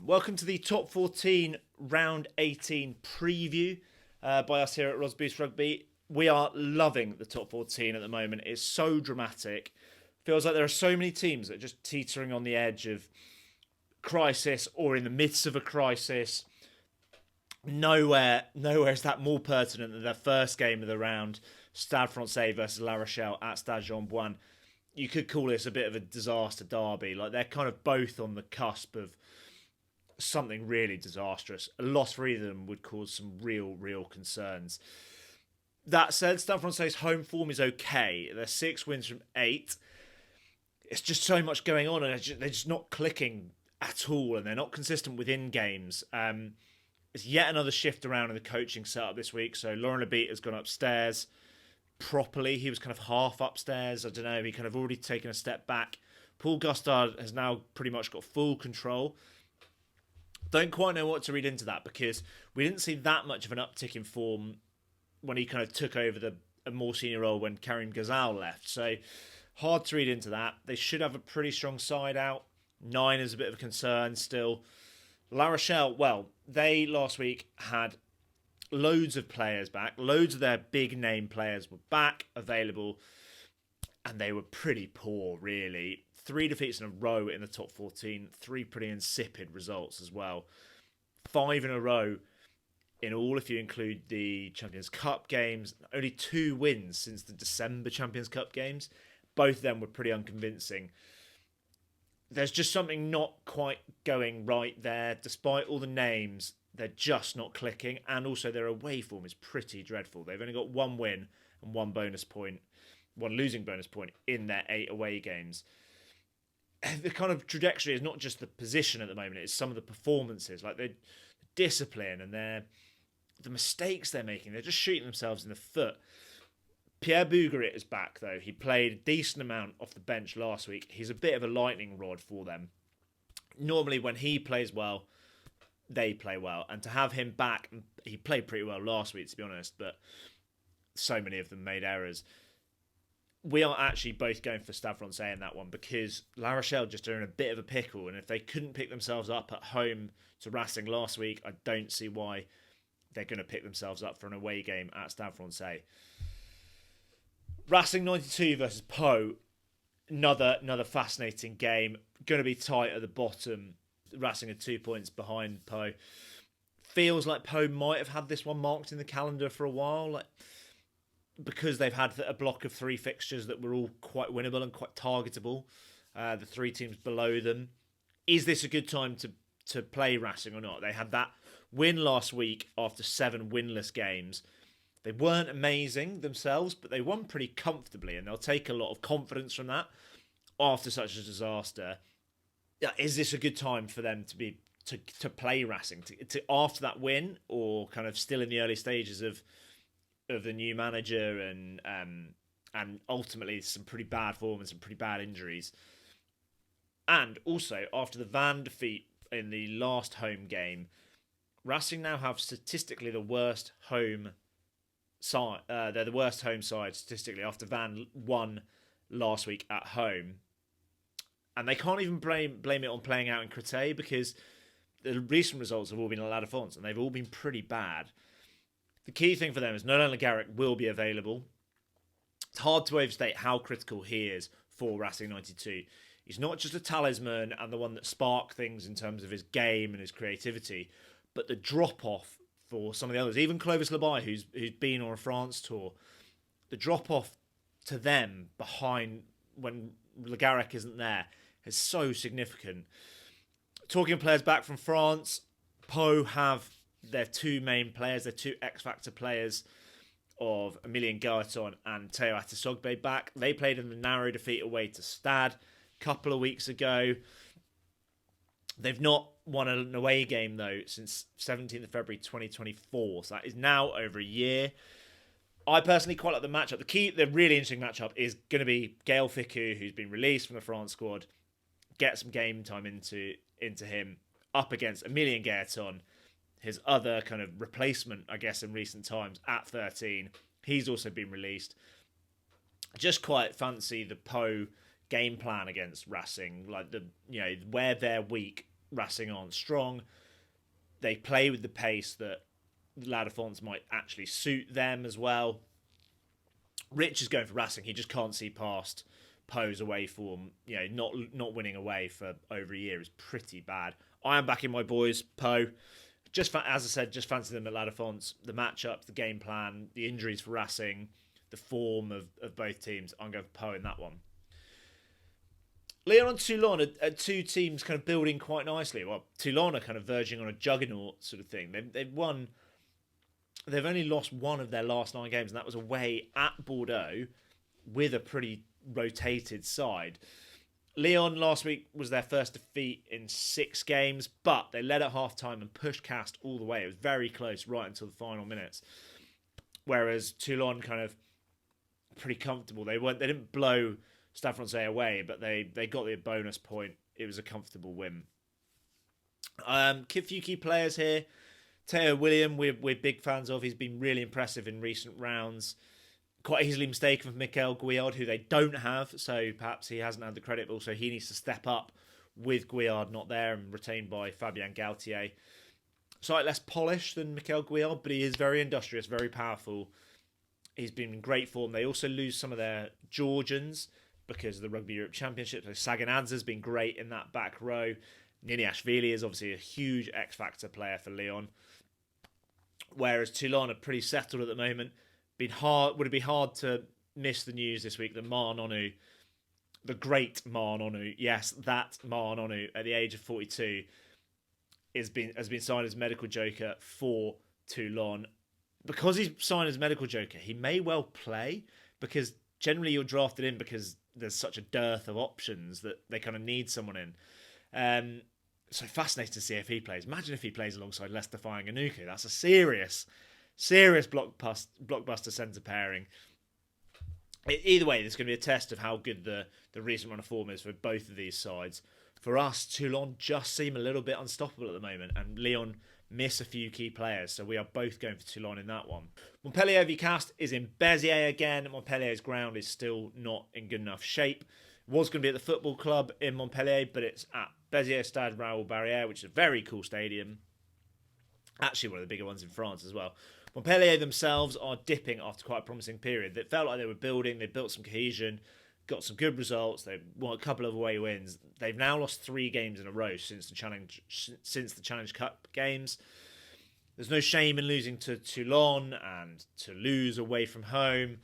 Welcome to the Top 14 Round 18 preview by us here at Rosboost Rugby. We are loving the Top 14 at the moment. It's so dramatic. Feels like there are so many teams that are just teetering on the edge of crisis or in the midst of a crisis. Nowhere is that more pertinent than their first game of the round, Stade Francais versus La Rochelle at Stade Jean-Bouin. You could call this a bit of a disaster derby. Like, they're kind of both on the cusp of something really disastrous. A loss for either of them would cause some real concerns. That said, Stade Francais' home form is okay. They're 6 wins from 8. It's just so much going on, and they're just not clicking at all, and they're not consistent within games. It's yet another shift around in the coaching setup this week. So Laurent Lebitte has gone upstairs properly. He was kind of half upstairs. I don't know. He kind of already taken a step back. Paul Gustard has now pretty much got full control. Don't quite know what to read into that because we didn't see that much of an uptick in form when he kind of took over a more senior role when Karim Ghazal left. So hard to read into that. They should have a pretty strong side out. 9 is a bit of a concern still. La Rochelle, well, they last week had loads of players back. Loads of their big name players were back, available, and they were pretty poor, really. 3 defeats in a row in the top 14, 3 pretty insipid results as well. 5 in a row in all, if you include the Champions Cup games. Only 2 wins since the December Champions Cup games. Both of them were pretty unconvincing. There's just something not quite going right there. Despite all the names, they're just not clicking. And also their away form is pretty dreadful. They've only got 1 win and 1 losing bonus point in their 8 away games. The kind of trajectory is not just the position at the moment, it's some of the performances, like the discipline and the mistakes they're making. They're just shooting themselves in the foot. Pierre Bougarit is back, though. He played a decent amount off the bench last week. He's a bit of a lightning rod for them. Normally, when he plays well, they play well. And to have him back, he played pretty well last week, to be honest, but so many of them made errors. We are actually both going for Stade Francais in that one because La Rochelle just are in a bit of a pickle. And if they couldn't pick themselves up at home to Racing last week, I don't see why they're going to pick themselves up for an away game at Stade Francais. Racing 92 versus Pau, another fascinating game. Going to be tight at the bottom. Racing are 2 points behind Pau. Feels like Pau might have had this one marked in the calendar for a while, because they've had a block of 3 fixtures that were all quite winnable and quite targetable. The 3 teams below them. Is this a good time to play Racing or not? They had that win last week after 7 winless games. They weren't amazing themselves, but they won pretty comfortably, and they'll take a lot of confidence from that after such a disaster. Is this a good time for them to play Racing to after that win, or kind of still in the early stages of the new manager and ultimately some pretty bad form and some pretty bad injuries? And also after the Van defeat in the last home game, Racing now have statistically the worst home side. They're the worst home side statistically after Van won last week at home, and they can't even blame it on playing out in Créteil because the recent results have all been at La Défense and they've all been pretty bad. The key thing for them is Nolan Le Garrec will be available. It's hard to overstate how critical he is for Racing 92. He's not just a talisman and the one that sparked things in terms of his game and his creativity, but the drop-off for some of the others, even Clovis Labai, who's been on a France tour, the drop-off to them behind when Le Garrec isn't there is so significant. Talking of players back from France, Pau have their 2 main players, their 2 X-Factor players of Emilien Gaeton and Théo Atisogbe back. They played in the narrow defeat away to Stade a couple of weeks ago. They've not won an away game, though, since 17th of February 2024. So that is now over a year. I personally quite like the matchup. The really interesting matchup is going to be Gaël Fickou, who's been released from the France squad, get some game time into him, up against Emilien Gaeton, his other kind of replacement, I guess, in recent times at 13. He's also been released. Just quite fancy the Pau game plan against Racing, like where they're weak, Racing aren't strong. They play with the pace that La Défense might actually suit them as well. Rich is going for Racing. He just can't see past Poe's away form. Not winning away for over a year is pretty bad. I am backing my boys, Poe. As I said, just fancy them at La Défense. The matchup, the game plan, the injuries for Racing, the form of both teams. I'm going for Poe in that one. Lyon and Toulon are two teams kind of building quite nicely. Well, Toulon are kind of verging on a juggernaut sort of thing. They've won. They've only lost one of their last 9 games, and that was away at Bordeaux with a pretty rotated side. Lyon last week was their first defeat in 6 games, but they led at half-time and pushed Cast all the way. It was very close right until the final minutes. Whereas Toulon kind of pretty comfortable. They didn't blow Stade Francais away, but they got the bonus point. It was a comfortable win. Few key players here. Teo William, we're big fans of. He's been really impressive in recent rounds. Quite easily mistaken for Mikel Guillard, who they don't have, so perhaps he hasn't had the credit, but also he needs to step up with Guillard not there and retained by Fabien Galtier. Slightly less polished than Mikel Guillard, but he is very industrious, very powerful. He's been in great form. They also lose some of their Georgians because of the Rugby Europe Championship. So Saganadze has been great in that back row. Niniashvili is obviously a huge X-Factor player for Lyon. Whereas Toulon are pretty settled at the moment. Would it be hard to miss the news this week that Mar Nonu, the great Mar Nonu, yes, that Mar Nonu at the age of 42, has been signed as medical joker for Toulon. Because he's signed as medical joker, he may well play, because generally you're drafted in because there's such a dearth of options that they kind of need someone in. So fascinating to see if he plays. Imagine if he plays alongside Leicester Fainga'anuku. That's a serious blockbuster centre pairing. Either way, there's going to be a test of how good the recent run of form is for both of these sides. For us, Toulon just seem a little bit unstoppable at the moment, and Lyon miss a few key players, so we are both going for Toulon in that one. Montpellier v Cast is in Béziers again. Montpellier's ground is still not in good enough shape. It was going to be at the football club in Montpellier, but it's at Béziers Stade Raoul Barrière, which is a very cool stadium. Actually, one of the bigger ones in France as well. Montpellier themselves are dipping after quite a promising period. It felt like they were building. They built some cohesion, got some good results. They won a couple of away wins. They've now lost 3 games in a row since the Challenge Cup games. There's no shame in losing to Toulon and to lose away from home,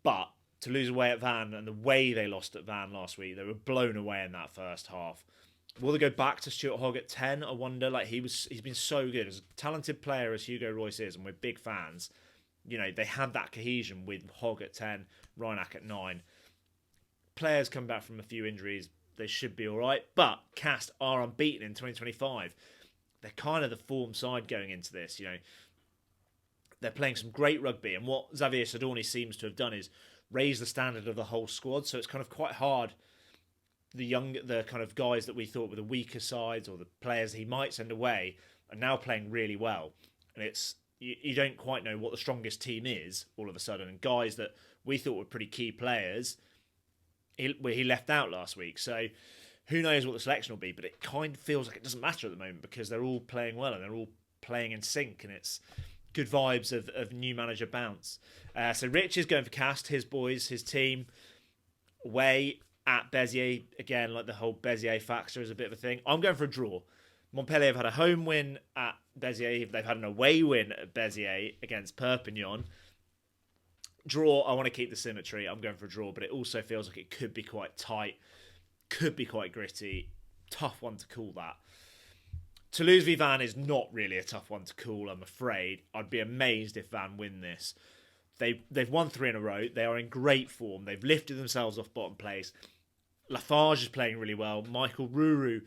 but to lose away at Vannes and the way they lost at Vannes last week, they were blown away in that first half. Will they go back to Stuart Hogg at 10? I wonder. He's been so good. As a talented player as Hugo Royce is, and we're big fans, they had that cohesion with Hogg at 10, Reinach at 9. Players come back from a few injuries. They should be all right. But Cast are unbeaten in 2025. They're kind of the form side going into this. They're playing some great rugby. And what Xavier Sidorni seems to have done is raise the standard of the whole squad. So it's kind of quite hard. The kind of guys that we thought were the weaker sides or the players he might send away are now playing really well. And it's you don't quite know what the strongest team is all of a sudden. And guys that we thought were pretty key players, he left out last week. So who knows what the selection will be, but it kind of feels like it doesn't matter at the moment because they're all playing well and they're all playing in sync, and it's good vibes of new manager bounce. So Rich is going for Cast, his boys, his team, away at Béziers. Again, like the whole Béziers factor is a bit of a thing. I'm going for a draw. Montpellier have had a home win at Béziers. They've had an away win at Béziers against Perpignan. Draw, I want to keep the symmetry. I'm going for a draw, but it also feels like it could be quite tight, could be quite gritty. Tough one to call that. Toulouse v Vannes is not really a tough one to call, I'm afraid. I'd be amazed if Vannes win this. They've won 3 in a row. They are in great form. They've lifted themselves off bottom place. Lafarge is playing really well. Michael Ruru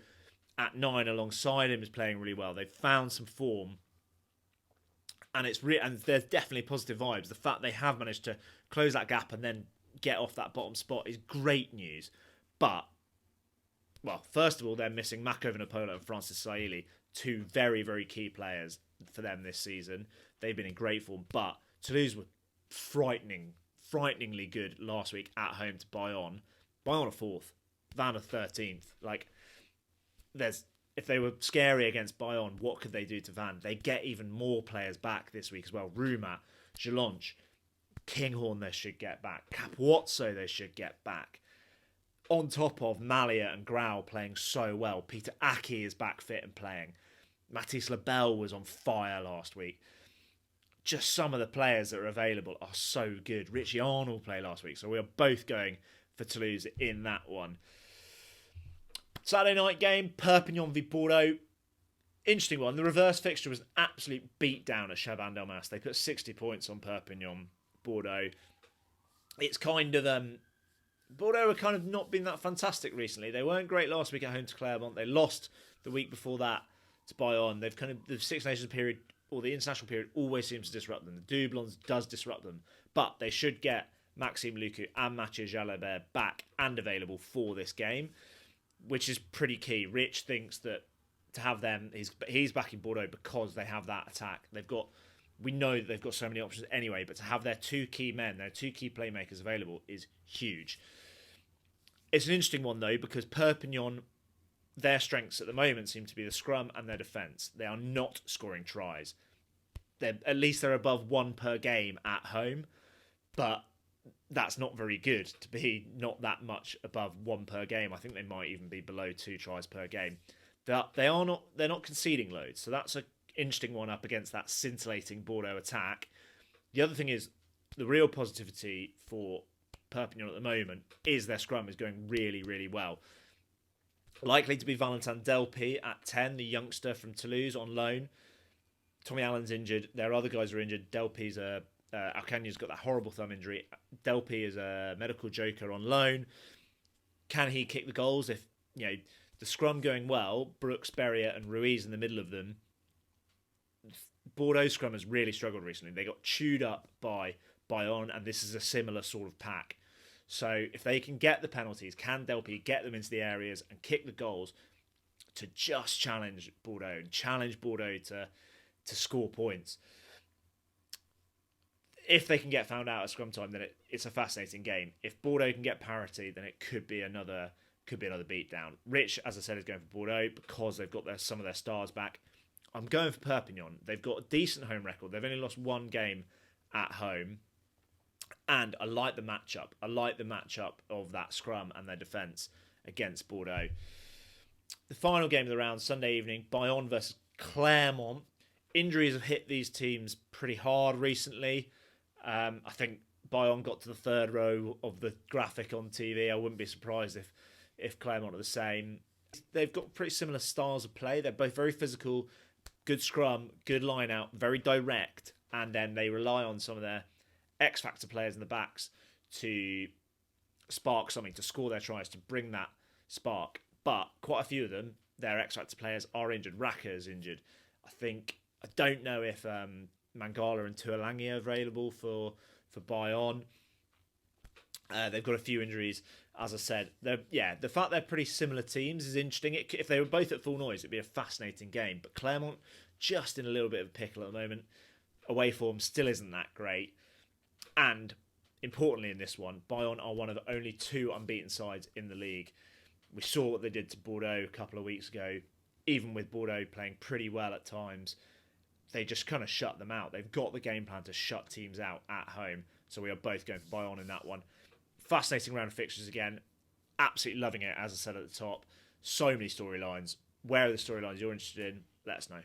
at 9 alongside him is playing really well. They've found some form. And and there's definitely positive vibes. The fact they have managed to close that gap and then get off that bottom spot is great news. But, well, first of all, they're missing Mako Vinopola and Francis Saili, 2 very, very key players for them this season. They've been in great form. But Toulouse were frighteningly good last week at home to Bayonne. Bayonne are 4th, Vannes are 13th. There's if they were scary against Bayonne, what could they do to Van? They get even more players back this week as well. Rumat, Jalonch, Kinghorn they should get back. Capuozzo they should get back. On top of Malia and Grau playing so well. Peter Aki is back fit and playing. Mathis Labelle was on fire last week. Just some of the players that are available are so good. Richie Arnold played last week, so we are both going for Toulouse in that one. Saturday night game, Perpignan v Bordeaux. Interesting one. The reverse fixture was an absolute beatdown at Chabannes-Delmas. They put 60 points on Perpignan. Bordeaux. It's kind of... Bordeaux have kind of not been that fantastic recently. They weren't great last week at home to Clermont. They lost the week before that to Bayonne. They've kind of... The Six Nations period, or the international period, always seems to disrupt them. The Doublons does disrupt them. But they should get Maxime Lucu and Mathieu Jalabert back and available for this game, which is pretty key. Rich thinks that to have them, he's backing Bordeaux because they have that attack. We know that they've got so many options anyway, but to have their two key men, their two key playmakers available is huge. It's an interesting one though, because Perpignan, their strengths at the moment seem to be the scrum and their defence. They are not scoring tries. At least they're above one per game at home, but that's not very good to be not that much above one per game. I think they might even be below 2 tries per game. They're not conceding loads, so that's an interesting one up against that scintillating Bordeaux attack. The other thing is the real positivity for Perpignan at the moment is their scrum is going really, really well. Likely to be Valentin Delpy at 10, the youngster from Toulouse on loan. Tommy Allen's injured. Their other guys are injured. Delpy's Alcanya's got that horrible thumb injury. Delpy is a medical joker on loan. Can he kick the goals? If the scrum going well, Brooks, Berrier and Ruiz in the middle of them. Bordeaux scrum has really struggled recently. They got chewed up by Bayonne, and this is a similar sort of pack. So if they can get the penalties, can Delpy get them into the areas and kick the goals to just challenge Bordeaux and challenge Bordeaux to score points. If they can get found out at scrum time, then it's a fascinating game. If Bordeaux can get parity, then it could be another beatdown. Rich, as I said, is going for Bordeaux because they've got some of their stars back. I'm going for Perpignan. They've got a decent home record. They've only lost one game at home. And I like the matchup. I like the matchup of that scrum and their defence against Bordeaux. The final game of the round, Sunday evening, Bayonne versus Clermont. Injuries have hit these teams pretty hard recently. I think Bayonne got to the third row of the graphic on TV. I wouldn't be surprised if Clermont are the same. They've got pretty similar styles of play. They're both very physical, good scrum, good line out, very direct, and then they rely on some of their X-factor players in the backs to spark something, to score their tries, to bring that spark. But quite a few of them, their X-factor players are injured. Raka is injured. I don't know if Mangala and Tuolangi are available for Bayonne. They've got a few injuries, as I said. The fact they're pretty similar teams is interesting. If they were both at full noise, it'd be a fascinating game. But Clermont just in a little bit of a pickle at the moment. Away form still isn't that great. And importantly in this one, Bayonne are one of the only 2 unbeaten sides in the league. We saw what they did to Bordeaux a couple of weeks ago. Even with Bordeaux playing pretty well at times, they just kind of shut them out. They've got the game plan to shut teams out at home. So we are both going for Bayonne in that one. Fascinating round of fixtures again. Absolutely loving it, as I said at the top. So many storylines. Where are the storylines you're interested in? Let us know.